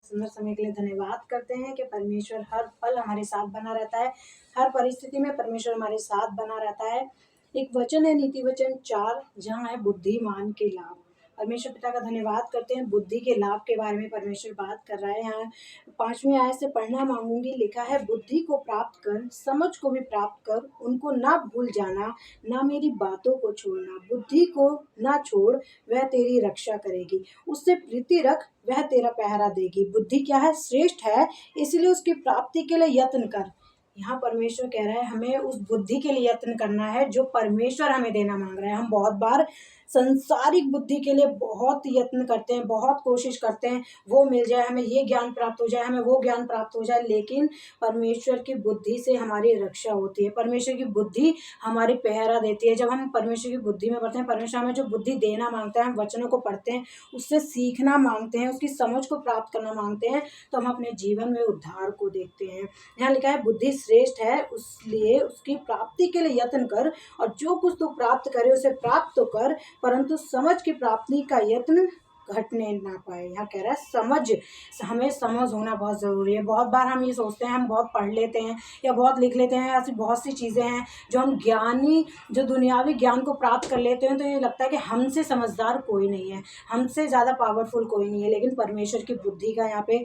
सुंदर समय के लिए धन्यवाद करते हैं कि परमेश्वर हर पल हमारे साथ बना रहता है, हर परिस्थिति में परमेश्वर हमारे साथ बना रहता है। एक वचन है नीति वचन 4, जहाँ है बुद्धिमान के लाभ। परमेश्वर पिता का धन्यवाद करते हैं, बुद्धि के लाभ के बारे में परमेश्वर बात कर रहा है। यहाँ 5वीं आयत से पढ़ना मांगूंगी। लिखा है, बुद्धि को प्राप्त कर, समझ को भी प्राप्त कर, उनको ना भूल जाना, ना मेरी बातों को छोड़ना। बुद्धि को ना छोड़, वह तेरी रक्षा करेगी। उससे प्रीति रख, वह तेरा पहरा देगी। बुद्धि क्या है? श्रेष्ठ है, इसलिए उसकी प्राप्ति के लिए यत्न कर। यहाँ परमेश्वर कह रहा है हमें उस बुद्धि के लिए यत्न करना है जो परमेश्वर हमें देना मांग रहा है। हम बहुत बार संसारिक बुद्धि के लिए बहुत यत्न करते हैं, बहुत कोशिश करते हैं, वो मिल जाए, हमें ये ज्ञान प्राप्त हो जाए, हमें वो ज्ञान प्राप्त हो जाए, लेकिन परमेश्वर की बुद्धि से हमारी रक्षा होती है। परमेश्वर की बुद्धि हमारी पहरा देती है। जब हम परमेश्वर की बुद्धि में बढ़ते हैं, परमेश्वर हमें जो बुद्धि देना मांगता है, हम वचनों को पढ़ते हैं, उससे सीखना मांगते हैं, उसकी समझ को प्राप्त करना मांगते हैं, तो हम अपने जीवन में उद्धार को देखते हैं। यहाँ लिखा है बुद्धि श्रेष्ठ है, इसलिए उसकी प्राप्ति के लिए यत्न कर, और जो कुछ तू प्राप्त करे उसे प्राप्त तो कर, परंतु समझ की प्राप्ति का यत्न घटने ना पाए। यहाँ कह रहा है हमें समझ होना बहुत ज़रूरी है। बहुत बार हम ये सोचते हैं, हम बहुत पढ़ लेते हैं या बहुत लिख लेते हैं, ऐसी बहुत सी चीज़ें हैं जो हम जो दुनियावी ज्ञान को प्राप्त कर लेते हैं, तो ये लगता है कि हमसे समझदार कोई नहीं है, हमसे ज़्यादा पावरफुल कोई नहीं है। लेकिन परमेश्वर की बुद्धि का यहाँ पे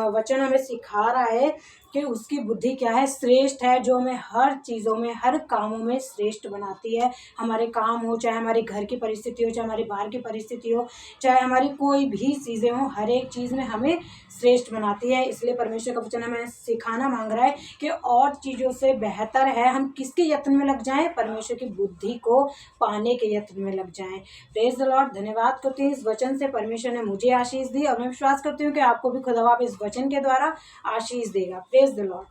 वचन हमें सिखा रहा है कि उसकी बुद्धि क्या है? श्रेष्ठ है, जो हमें हर चीज़ों में, हर कामों में श्रेष्ठ बनाती है। हमारे काम हो, चाहे हमारे घर की परिस्थिति हो, चाहे हमारी बाहर की परिस्थिति हो, चाहे हमारी कोई भी चीज़ें हो, हर एक चीज़ में हमें श्रेष्ठ बनाती है। इसलिए परमेश्वर का वचन हमें सिखाना मांग रहा है कि और चीज़ों से बेहतर है हम किसके यत्न में लग जाएं? परमेश्वर की बुद्धि को पाने के यत्न में लग जाएं। Praise the Lord. धन्यवाद करती हूँ इस वचन से परमेश्वर ने मुझे आशीष दी, और मैं विश्वास करती हूँ कि आपको भी खुदा इस वचन के द्वारा आशीष देगा। Praise the Lord.